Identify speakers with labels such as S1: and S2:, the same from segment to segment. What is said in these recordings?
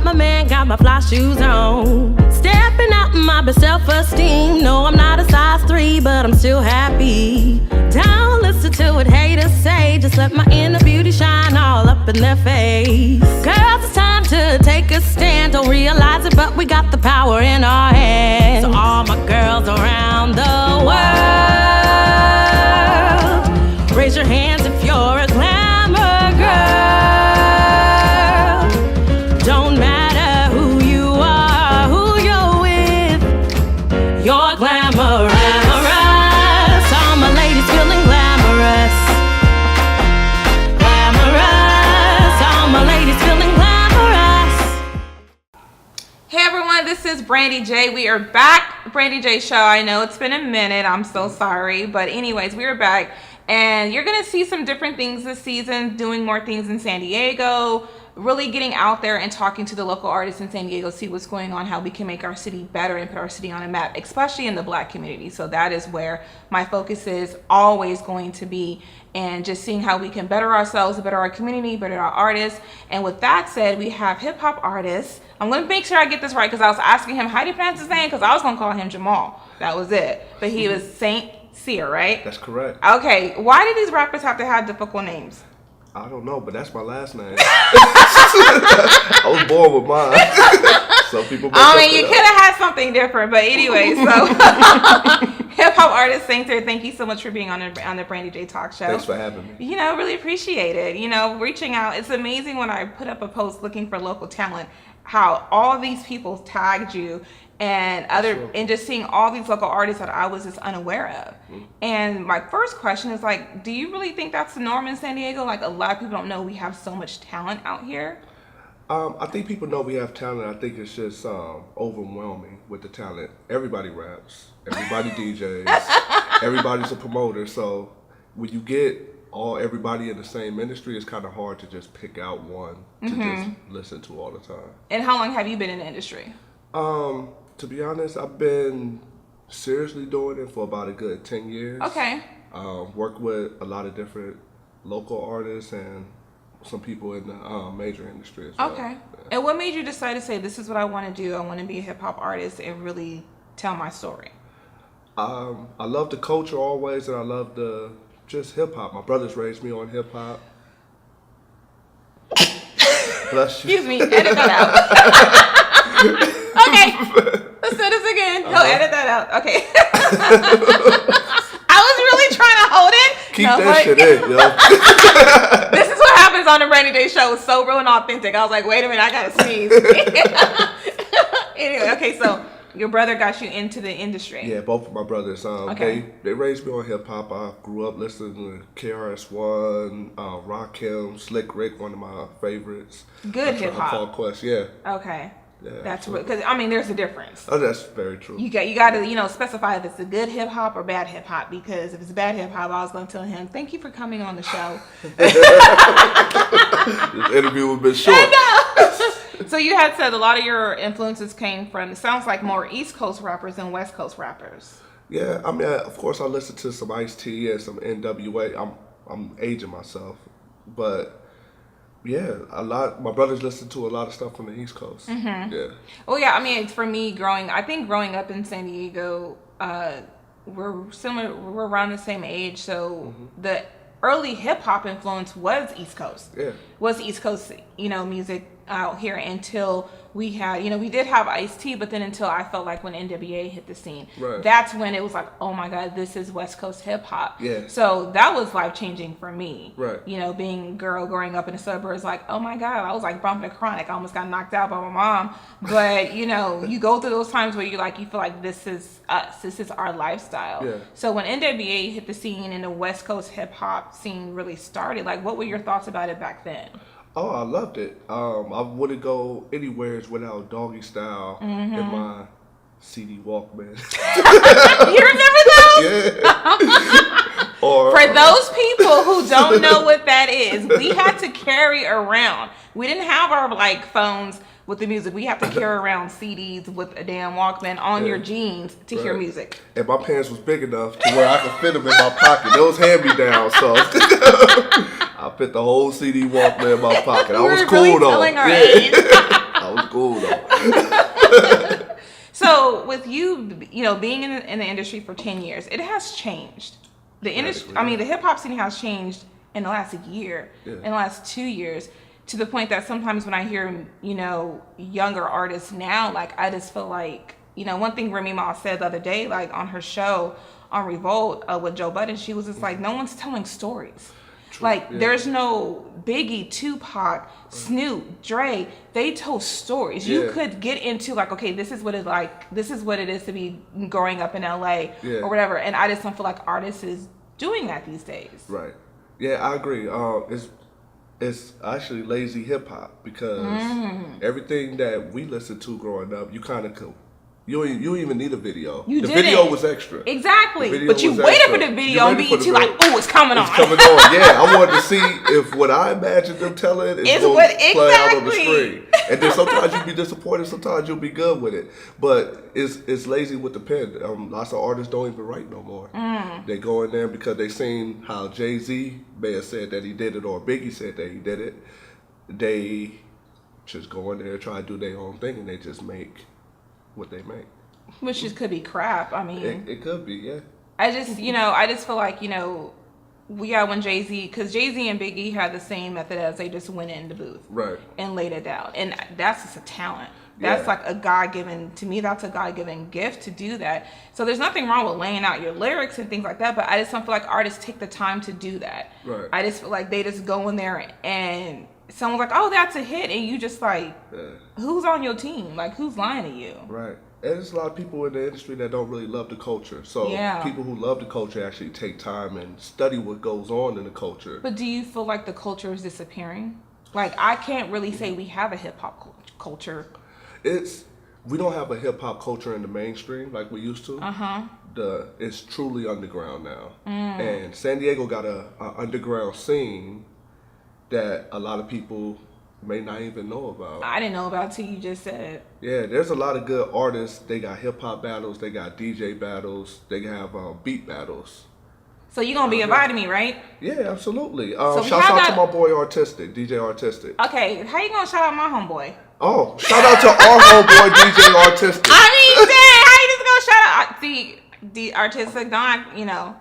S1: my man, got my fly shoes on. Stepping out my best self-esteem. No, I'm not a size 3, but I'm still happy. Don't listen to what haters say. Just let my inner beauty shine all up in their face. Girls, it's time to take a stand. Don't realize it, but we got the power in our hands. So all my girls around the world, raise your hands if you're a glamour girl. Don't matter who you are, who you're with, you're glamorous. All my ladies feeling glamorous. Glamorous. All my ladies feeling glamorous.
S2: Hey everyone, this is Brandee J. We are back. BRANDEE J Show. I know it's been a minute. I'm so sorry. But anyways, we are back. And you're going to see some different things this season, doing more things in San Diego, really getting out there and talking to the local artists in San Diego, see what's going on, how we can make our city better and put our city on a map, especially in the Black community. So that is where my focus is always going to be, and just seeing how we can better ourselves, better our community, better our artists. And with that said, we have hip hop artists. I'm going to make sure I get this right, because I was asking him how do you pronounce his name, because I was going to call him Jamal. That was it. But he was St Cyr, right?
S3: That's correct.
S2: Okay, why do these rappers have to have difficult names?
S3: I don't know, but that's my last name. I was born with mine. Some people.
S2: You could have had something different, but anyway. So, hip hop artist St Cyr, thank you so much for being on the Brandee J Talk Show.
S3: Thanks for having me.
S2: Really appreciate it. Reaching out. It's amazing when I put up a post looking for local talent, how all these people tagged you. And just seeing all these local artists that I was just unaware of. Mm-hmm. And my first question is do you really think that's the norm in San Diego? A lot of people don't know we have so much talent out here.
S3: I think people know we have talent. I think it's just overwhelming with the talent. Everybody raps, everybody DJs, everybody's a promoter. So when you get everybody in the same industry, it's kind of hard to just pick out one to just listen to all the time. And
S2: how long have you been in the industry?
S3: To be honest, I've been seriously doing it for about a good 10 years.
S2: Okay.
S3: Worked with a lot of different local artists and some people in the major industry as well.
S2: Okay. Yeah. And what made you decide to say, this is what I want to do, I want to be a hip-hop artist and really tell my story?
S3: I love the culture always, and I love just hip-hop. My brothers raised me on hip-hop. Bless you.
S2: Excuse me, edit that out. Okay, let's do this again. No, edit that out. Okay. I was really trying to hold it.
S3: Keep that shit in, yo.
S2: This is what happens on the BRANDEE J Show. It's so real and authentic. I was like, wait a minute, I gotta sneeze. Anyway, okay, so your brother got you into the industry.
S3: Yeah, both of my brothers. They raised me on hip hop. I grew up listening to KRS-One, Rakim, Slick Rick, one of my favorites.
S2: Good hip hop.
S3: Tribe Called Quest, yeah.
S2: Okay.
S3: Yeah,
S2: that's because there's a difference.
S3: Oh, that's very true.
S2: You got to specify if it's a good hip hop or bad hip hop, because if it's bad hip hop, I was going to tell him, thank you for coming on the show.
S3: This interview has been short.
S2: So you had said a lot of your influences came from, it sounds like, more East Coast rappers than West Coast rappers.
S3: Yeah, of course I listen to some Ice-T and some NWA. I'm aging myself, but. Yeah, a lot. My brothers listen to a lot of stuff from the East Coast. Mm-hmm. Yeah.
S2: Well, yeah. For me, growing up in San Diego, we're similar. We're around the same age, so the early hip hop influence was East Coast.
S3: Yeah.
S2: Was East Coast, music out here until we had, we did have Ice-T, but then until I felt like when NWA hit the scene, that's when it was like, oh my God, this is West Coast hip hop.
S3: Yeah.
S2: So that was life changing for me.
S3: Right.
S2: Being a girl growing up in the suburbs, like, oh my God, I was like bumping Chronic. I almost got knocked out by my mom. But you go through those times where you feel like this is us. This is our lifestyle.
S3: Yeah.
S2: So when NWA hit the scene and the West Coast hip hop scene really started, what were your thoughts about it back then?
S3: Oh, I loved it. I wouldn't go anywhere without Doggy Style in my CD Walkman.
S2: You remember those?
S3: Yeah. For
S2: those people who don't know what that is, we had to carry around. We didn't have our phones with the music. We have to carry around CDs with a damn Walkman on your jeans to hear music.
S3: And my pants was big enough to where I could fit them in my pocket. Those hand-me-downs, so I fit the whole CD Walkman in my pocket. I was cool
S2: really
S3: though.
S2: Telling our age.
S3: I I was cool though.
S2: So with you, you know, being in the industry for 10 years, it has changed. The industry, I mean, the hip hop scene has changed in the last year, in the last 2 years, to the point that sometimes when I hear, you know, younger artists now, like, I just feel like, you know, one thing Remy Ma said the other day, like on her show on Revolt with Joe Budden, she was just like, no one's telling stories. Like, there's no Biggie, Tupac, Snoop, Dre. They told stories. You could get into, like, okay, this is what it's like. This is what it is to be growing up in LA or whatever. And I just don't feel like artists is doing that these days. Right.
S3: Yeah, I agree. It's actually lazy hip hop because everything that we listened to growing up, you kind of you don't even need a video. The video was extra.
S2: Exactly. But you waited for the video and BET like, oh, it's coming on.
S3: It's coming on. Yeah, I wanted to see if what I imagined them telling is going to play out on the screen. And then sometimes you'll be disappointed, sometimes you'll be good with it. But it's lazy with the pen. Lots of artists don't even write no more. They go in there because they seen how Jay-Z may have said that he did it or Biggie said that he did it. They just go in there, try to do their own thing, and they just make what they make,
S2: which just could be crap. I mean,
S3: it could be, yeah.
S2: I just feel like, you know, when Jay-Z, because Jay-Z and Biggie had the same method as they just went in the booth,
S3: right,
S2: and laid it down, and that's just a talent. That's like a God-given, to me, that's a God-given gift to do that. So there's nothing wrong with laying out your lyrics and things like that, but I just don't feel like artists take the time to do that. Right. I just feel like they just go in there and someone's like, oh, that's a hit, and you just like, who's on your team? Like, who's lying to you?
S3: Right. And there's a lot of people in the industry that don't really love the culture. So people who love the culture actually take time and study what goes on in the culture.
S2: But do you feel like the culture is disappearing? Like, I can't really say we have a hip-hop culture.
S3: We don't have a hip-hop culture in the mainstream like we used to. It's truly underground now. And San Diego got a underground scene that a lot of people may not even know about.
S2: I didn't know about till you just said.
S3: Yeah, there's a lot of good artists. They got hip hop battles, they got DJ battles, they have beat battles.
S2: So you're gonna be inviting me, right?
S3: Yeah, absolutely. Shout out to my boy Artistic, DJ Artistic.
S2: Okay, how you gonna shout out my homeboy?
S3: Oh, shout out to our homeboy DJ Artistic.
S2: I mean, dang, how you just gonna shout out the Artistic? Don't, you know.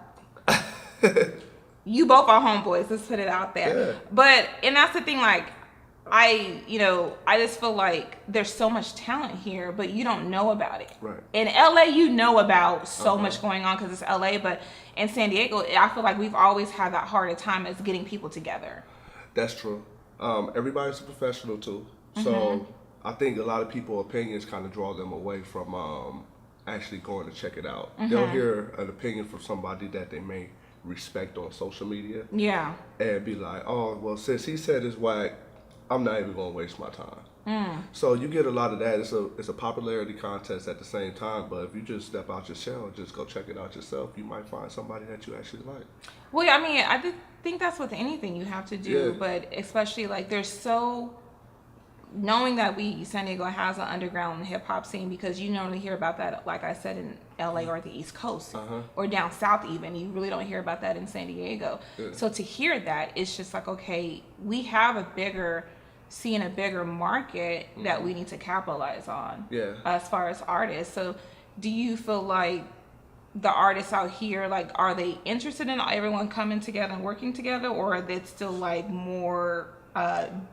S2: You both are homeboys. Let's put it out there. Yeah. But, and that's the thing, like, I just feel like there's so much talent here, but you don't know about it. Right. In LA, you know about so much going on because it's LA, but in San Diego, I feel like we've always had that harder time as getting people together.
S3: That's true. Everybody's a professional too. So I think a lot of people's opinions kind of draw them away from actually going to check it out. They'll hear an opinion from somebody that they may respect on social media, and be like, oh, well, since he said it's whack, I'm not even gonna waste my time. So you get a lot of that. It's a popularity contest at the same time, but if you just step out your shell and just go check it out yourself, you might find somebody that you actually like.
S2: Well, I mean, I think that's with anything you have to do, but especially like knowing that San Diego has an underground hip hop scene, because you normally hear about that, like I said, in LA or the East Coast or down south even. You really don't hear about that in San Diego. So to hear that, it's just like, okay, we have a bigger market that we need to capitalize on as far as artists. So do you feel like the artists out here, like, are they interested in everyone coming together and working together, or are they still like more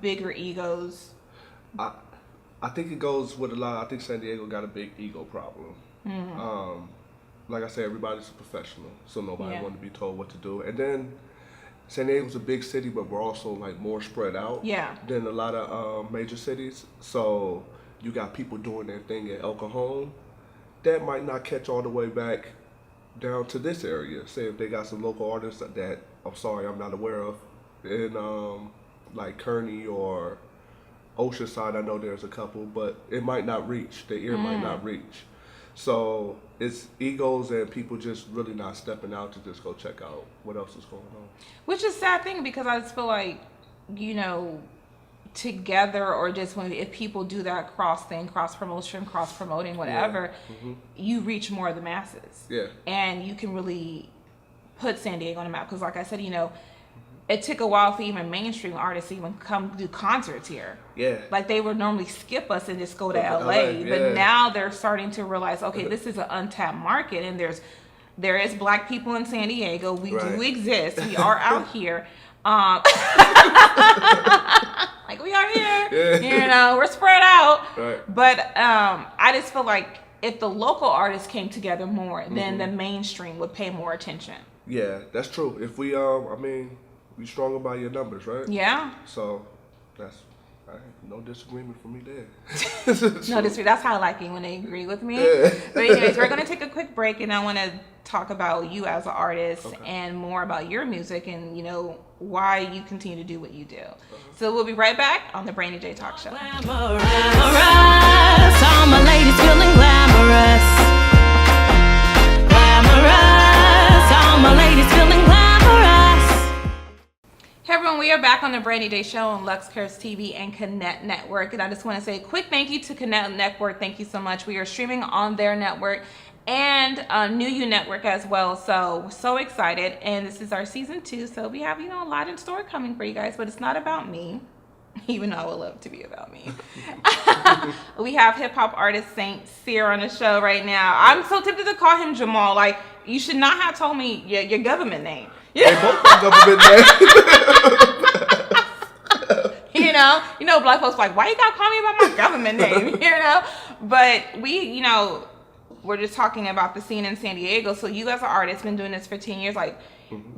S2: bigger egos?
S3: I think it goes with a lot. I think San Diego got a big ego problem. Like I said, everybody's a professional, so nobody want to be told what to do. And then San Diego's a big city, but we're also like more spread out than a lot of major cities. So you got people doing their thing at El Cajon that might not catch all the way back down to this area. Say if they got some local artists that I'm not aware of in like Kearney or Oceanside. I know there's a couple, but it might not reach. The ear might not reach. So it's egos and people just really not stepping out to just go check out what else is going on.
S2: Which is a sad thing, because I just feel like, you know, together, or just if people do that cross promoting, whatever, you reach more of the masses. Yeah. And you can really put San Diego on the map, because like I said, you know, it took a while for even mainstream artists to even come do concerts here.
S3: Yeah.
S2: Like they would normally skip us and just go to LA.
S3: Yeah.
S2: But now they're starting to realize, okay, this is an untapped market, and there is black people in San Diego. We do exist. We are out here. Like we are here.
S3: Yeah.
S2: You know, we're spread out.
S3: Right.
S2: But I just feel like if the local artists came together more, then the mainstream would pay more attention.
S3: Yeah, that's true. If we, we stronger by your numbers, right?
S2: Yeah.
S3: So that's no disagreement from me there.
S2: No, that's how I like it when they agree with me.
S3: Yeah.
S2: But anyways, we're gonna take a quick break, and I want to talk about you as an artist and more about your music, and why you continue to do what you do. So we'll be right back on the BRANDEE J Talk Show.
S1: Glamorous, all my ladies feeling glamorous. Glamorous, all my ladies feeling glamorous.
S2: Hey everyone, we are back on the BRANDEE J Show on Lux Cares TV and Connect Network. And I just want to say a quick thank you to Connect Network. Thank you so much. We are streaming on their network and New You Network as well. So we're so excited. And this is our season 2. So we have, a lot in store coming for you guys, but it's not about me, even though I would love to be about me. We have hip hop artist St Cyr on the show right now. I'm so tempted to call him Jamal. Like, you should not have told me your government name.
S3: They both got government names.
S2: Black folks like, why you gotta call me about my government name? But we're just talking about the scene in San Diego. So you as an artist been doing this for 10 years. Like,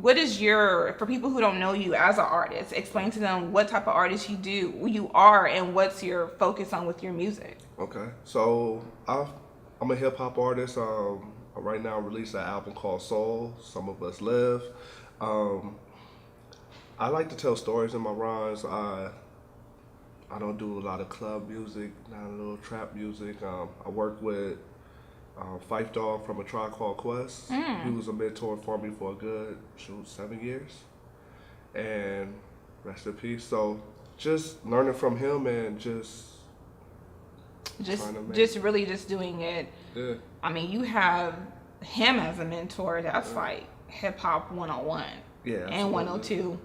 S2: what is for people who don't know you as an artist, explain to them what type of artist you are, and what's your focus on with your music.
S3: Okay, so I'm a hip hop artist. Right now I released an album called Soul, Some of Us Live. I like to tell stories in my rhymes. I don't do a lot of club music, not a little trap music. I work with Phife Dawg from A Tribe Called Quest. He was a mentor for me for a good 7 years, and rest in peace. So just learning from him and just
S2: really doing it. Yeah. I mean, you have him as a mentor. That's like hip hop 101.
S3: Yeah,
S2: and 102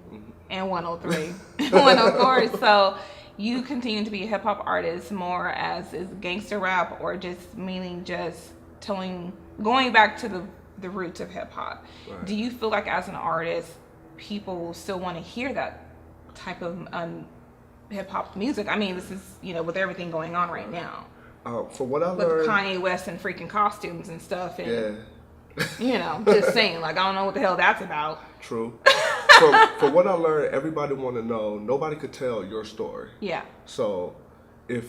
S2: and 103 and 104. So you continue to be a hip hop artist more as is gangster rap, or just meaning just going back to the roots of hip hop. Right. Do you feel like as an artist, people still want to hear that type of hip hop music? I mean, this is with everything going on right now.
S3: From what I learned,
S2: with Kanye West and freaking costumes and stuff, and
S3: yeah.
S2: Just saying, like, I don't know what the hell that's about.
S3: True. From what I learned, everybody want to know. Nobody could tell your story. Yeah. So, if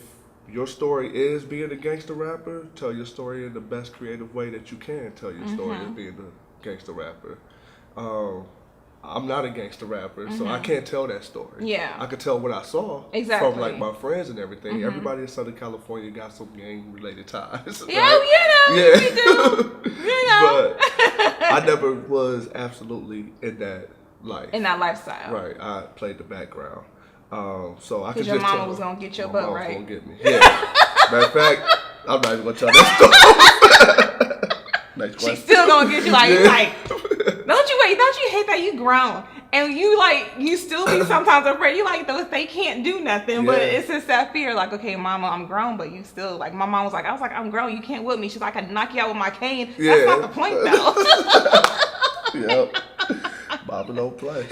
S3: your story is being a gangster rapper, tell your story in the best creative way that you can tell your story as being a gangster rapper. I'm not a gangster rapper, so I can't tell that story. Yeah. I could tell what I saw from like my friends and everything. Everybody in Southern California got some gang-related ties.
S2: Yeah,
S3: right?
S2: we do.
S3: But I never was absolutely in that life.
S2: In that lifestyle.
S3: Right. I played the background. So I could just
S2: your mama was gonna get your butt, right?
S3: Gonna get me. Yeah. Matter of fact, I'm not even gonna tell that story.
S2: She's still gonna get you like don't you hate that you grown and you still be sometimes afraid. You like those, they can't do nothing, but it's just that fear. Like, okay, mama, I'm grown, but you still like. My mom was like, I'm grown. You can't whip me. She's like, I can knock you out with my cane. Yeah. That's not the point though.
S3: Yep. Mama don't play.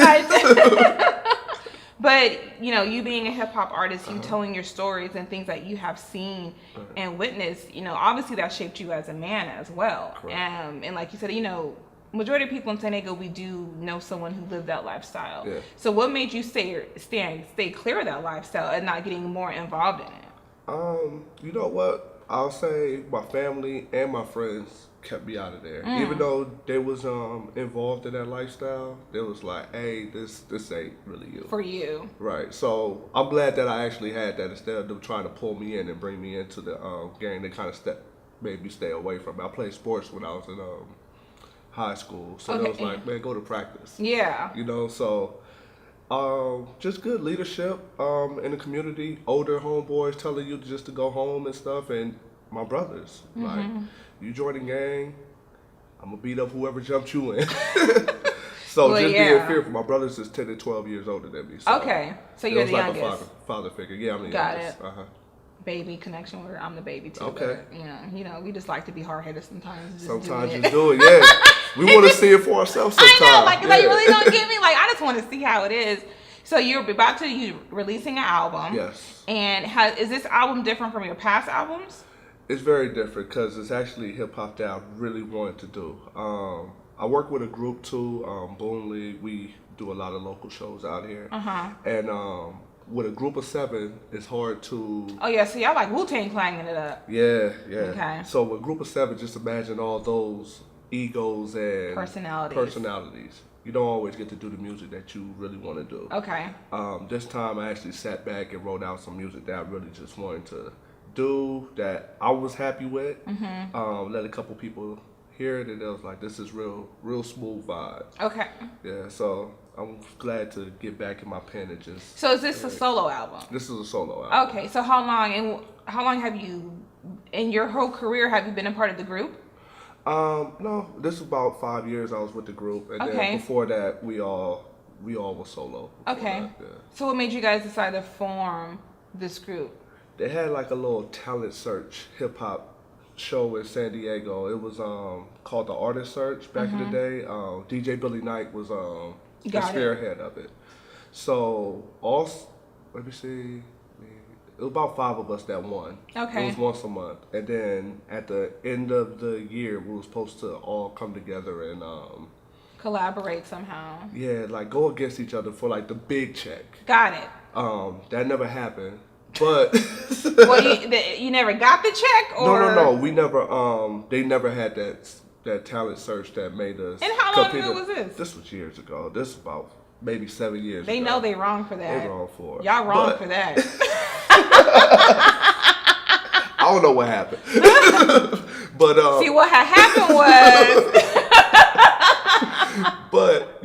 S2: But you being a hip hop artist, you telling your stories and things that you have seen and witnessed, obviously that shaped you as a man as well. And like you said, majority of people in San Diego, we do know someone who lived that lifestyle. Yeah. So what made you stay clear of that lifestyle and not getting more involved in it?
S3: You know what? I'll say my family and my friends kept me out of there. Even though they was involved in that lifestyle, they was like, hey, this ain't really you.
S2: For you.
S3: Right. So I'm glad that I actually had that instead of them trying to pull me in and bring me into the gang. They kind of made me stay away from it. I played sports when I was in high school, so they was like, man, go to practice. Yeah. So just good leadership in the community. Older homeboys telling you just to go home and stuff, and my brothers like, you join the gang, I'm gonna beat up whoever jumped you in. So So
S2: Well,
S3: just
S2: yeah.
S3: being fearful. My brother's just 10 and 12 years older than me. So
S2: Okay, so
S3: it
S2: you're
S3: was
S2: the
S3: like
S2: youngest.
S3: a father figure. Yeah, I'm the
S2: Got
S3: youngest.
S2: it.
S3: Uh-huh.
S2: Baby connection where I'm the baby too.
S3: Okay.
S2: But, you know, we just like to be hard headed sometimes. Just
S3: Sometimes
S2: do
S3: you
S2: it.
S3: do it, yeah. We want to see it for ourselves sometimes.
S2: I know, like
S3: yeah.
S2: you really don't get me. Like I just want to see how it is. So you releasing an album.
S3: Yes.
S2: And is this album different from your past albums?
S3: It's very different because it's actually hip hop that I really wanted to do. I work with a group too, Boom League. We do a lot of local shows out here. And with a group of 7, it's hard to.
S2: Oh yeah, so y'all like Wu-Tang clanging it up.
S3: Yeah.
S2: Okay.
S3: So with a group of 7, just imagine all those egos and personalities. You don't always get to do the music that you really want to do.
S2: Okay.
S3: This time I actually sat back and wrote out some music that I really just wanted to do, that I was happy with. Let a couple people hear it, and it was like, this is real smooth vibe.
S2: Okay.
S3: Yeah, so I'm glad to get back in my pen and just.
S2: So is this a solo album?
S3: This is a solo album.
S2: Okay, so how long have you, in your whole career, have you been a part of the group?
S3: No, this is about 5 years I was with the group, and then before that we all were solo.
S2: Okay.
S3: That, yeah. So
S2: what made you guys decide to form this group?
S3: They had like a little talent search hip hop show in San Diego. It was called the Artist Search back in the day. DJ Billy Knight was the spearhead of it. So let me see. It was about 5 of us that won.
S2: Okay.
S3: It was once a month. And then at the end of the year, we were supposed to all come together and
S2: collaborate somehow.
S3: Yeah, like go against each other for like the big check.
S2: Got it.
S3: That never happened. But
S2: well, you never got the check, or
S3: no. We never. They never had that talent search that made us.
S2: And how long ago was this?
S3: This was years ago. This was about maybe 7 years.
S2: They
S3: ago.
S2: know they wrong for that.
S3: They wrong for it.
S2: Y'all wrong for that.
S3: I don't know what happened. But
S2: see, what had happened was.
S3: But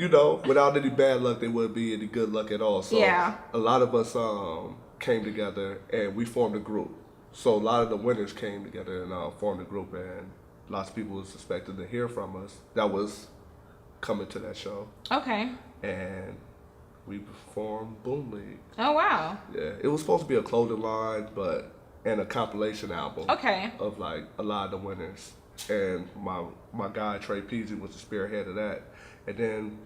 S3: without any bad luck, there wouldn't be any good luck at all. So
S2: yeah.
S3: A lot of us came together and we formed a group. So a lot of the winners came together and formed a group, and lots of people was expected to hear from us. That was coming to that show.
S2: Okay.
S3: And we formed Boom League.
S2: Oh wow.
S3: Yeah, it was supposed to be a clothing line, and a compilation album.
S2: Okay.
S3: Of like a lot of the winners, and my guy Trey Peasy was the spearhead of that, and then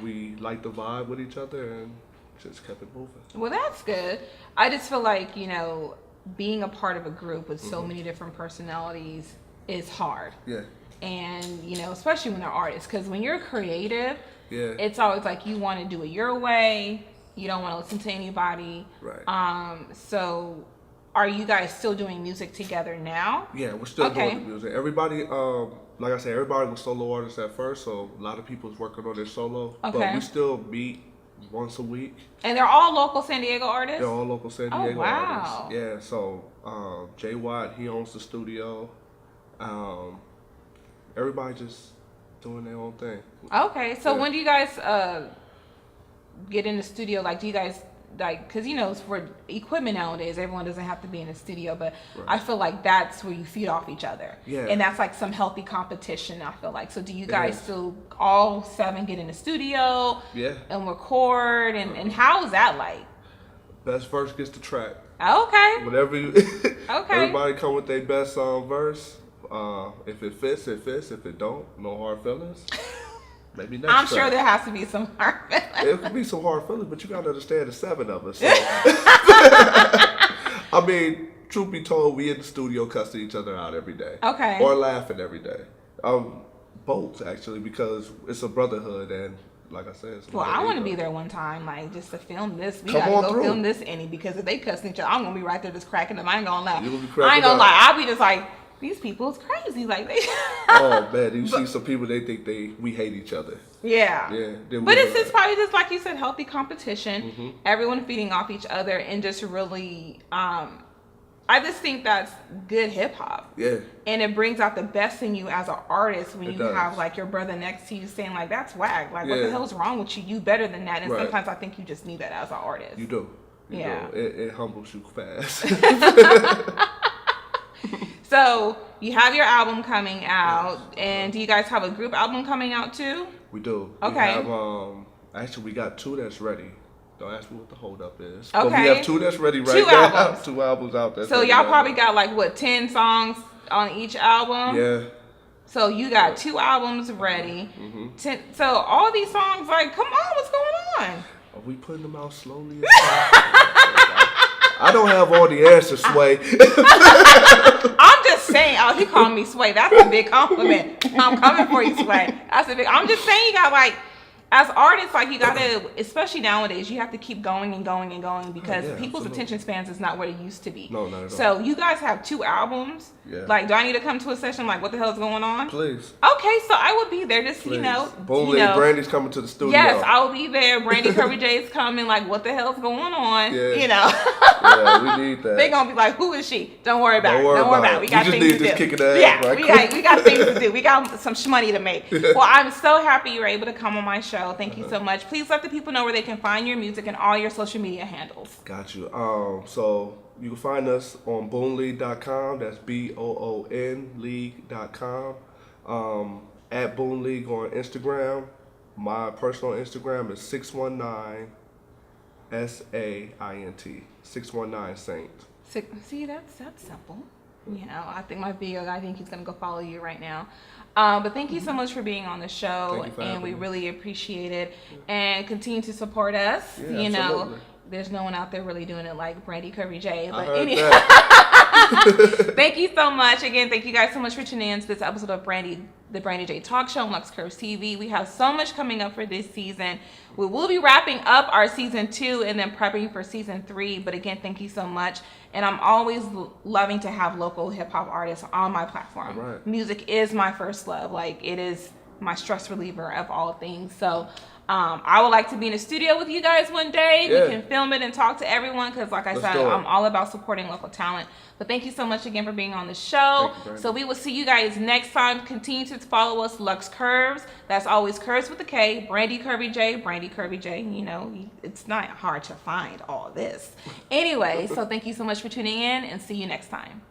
S3: we liked the vibe with each other and just kept it moving.
S2: Well, that's good. I just feel like being a part of a group with so many different personalities is hard.
S3: Yeah.
S2: And especially when they're artists, because when you're creative,
S3: yeah,
S2: it's always like you want to do it your way. You don't want to listen to anybody.
S3: Right.
S2: So are you guys still doing music together now?
S3: Yeah, we're still doing the music. Everybody, like I said, everybody was solo artists at first, so a lot of people was working on their solo.
S2: Okay.
S3: But we still meet once a week.
S2: And they're all local San Diego artists?
S3: They're all local San Diego
S2: wow.
S3: artists. Yeah, so Jay Watt, he owns the studio. Everybody just doing their own thing.
S2: Okay, so when do you guys get in the studio? Like, do you guys because for equipment nowadays, everyone doesn't have to be in a studio, but right. I feel like that's where you feed off each other.
S3: Yeah.
S2: And that's like some healthy competition, I feel like. So do you guys still all 7 get in the studio and record, and how is that like?
S3: Best verse gets the track.
S2: Okay.
S3: Whatever you everybody come with their best verse. If it fits, it fits. If it don't, no hard feelings. Maybe next
S2: I'm
S3: track.
S2: sure there has to be some hard feelings.
S3: It could be some hard feelings, but you gotta understand there's 7 of us. So. I mean, truth be told, we in the studio cussing each other out every day.
S2: Okay.
S3: Or laughing every day. Both actually, because it's a brotherhood, and like I said, it's
S2: I want to be there one time, like just to film this. We
S3: gotta
S2: go
S3: through.
S2: Film this, Annie, because if they cussing each other, I'm gonna be right there just cracking them. I ain't gonna lie.
S3: You gonna be cracking
S2: I ain't gonna
S3: up.
S2: lie. I'll be just like, these people is crazy. Like they.
S3: Oh man, you see some people, they think we hate each other.
S2: Yeah.
S3: Yeah.
S2: But it's probably just like you said, healthy competition. Everyone feeding off each other, and just really, I just think that's good hip hop.
S3: Yeah.
S2: And it brings out the best in you as an artist when
S3: It
S2: you
S3: does.
S2: have like your brother next to you saying like, that's whack. Like what the hell's wrong with you? You better than that. And
S3: Right.
S2: sometimes I think you just need that as an artist.
S3: You do. You
S2: Yeah.
S3: do. It humbles you fast.
S2: So you have your album coming out, and do you guys have a group album coming out too?
S3: We do.
S2: Okay.
S3: We have, actually, we got 2 that's ready. Don't ask me what the holdup is.
S2: Okay.
S3: But we have 2 that's ready right
S2: 2
S3: now.
S2: albums.
S3: 2 albums out there.
S2: So y'all probably got like what, 10 songs on each album?
S3: Yeah.
S2: So you got 2 albums ready.
S3: Mm-hmm.
S2: So all these songs, like, come on, what's going on?
S3: Are we putting them out slowly? I don't have all the answers, Sway.
S2: I'm just saying. Oh, he called me Sway. That's a big compliment. I'm coming for you, Sway. That's a big. I'm just saying, you got like, as artists, like you gotta, especially nowadays, you have to keep going and going and going because people's attention spans is not what it used to be.
S3: No, not at all.
S2: So you guys have 2 albums.
S3: Yeah.
S2: Like, do I need to come to a session? Like, what the hell is going on?
S3: Please.
S2: Okay, so I will be there. Just
S3: Please.
S2: you know,
S3: Boom,
S2: you know.
S3: Brandy's coming to the studio.
S2: Yes, I will be there. Brandee Curvy J is coming. Like, what the hell's going on?
S3: Yeah.
S2: You know.
S3: Yeah, we need that.
S2: They gonna be like, who is she? Don't worry about it. Don't worry about it. We got
S3: just
S2: things
S3: need
S2: to
S3: this
S2: do.
S3: kicking ass
S2: Yeah,
S3: right
S2: we got things to do. We got some shmoney to make. Well, I'm so happy you were able to come on my show. Thank you so much. Please let the people know where they can find your music and all your social media handles.
S3: Got you. So you can find us on boonleague.com. That's BOON league.com. At Boon League on Instagram. My personal Instagram is 619 SAINT. 619 Saint.
S2: See, that's simple. You know, I think my video guy, I think he's gonna go follow you right now. But thank you so much for being on the show, and we really appreciate it. And continue to support us.
S3: Yeah,
S2: you know,
S3: absolutely.
S2: There's no one out there really doing it like Brandee Curvy J. But thank you so much. Again, thank you guys so much for tuning in to this episode of the Brandee J Talk Show on Lux Curves TV. We have so much coming up for this season. We will be wrapping up our season 2 and then prepping for season 3. But again, thank you so much. And I'm always loving to have local hip hop artists on my platform.
S3: Right.
S2: Music is my first love. Like, it is my stress reliever of all things. So I would like to be in a studio with you guys one day.
S3: Yeah.
S2: We can film it and talk to everyone because, like I said, I'm all about supporting local talent. But thank you so much again for being on the show. So we will see you guys next time. Continue to follow us, Lux Curves. That's always Curves with a K. Brandee Curvy J. Brandee Curvy J. You know, it's not hard to find all this. Anyway, so thank you so much for tuning in and see you next time.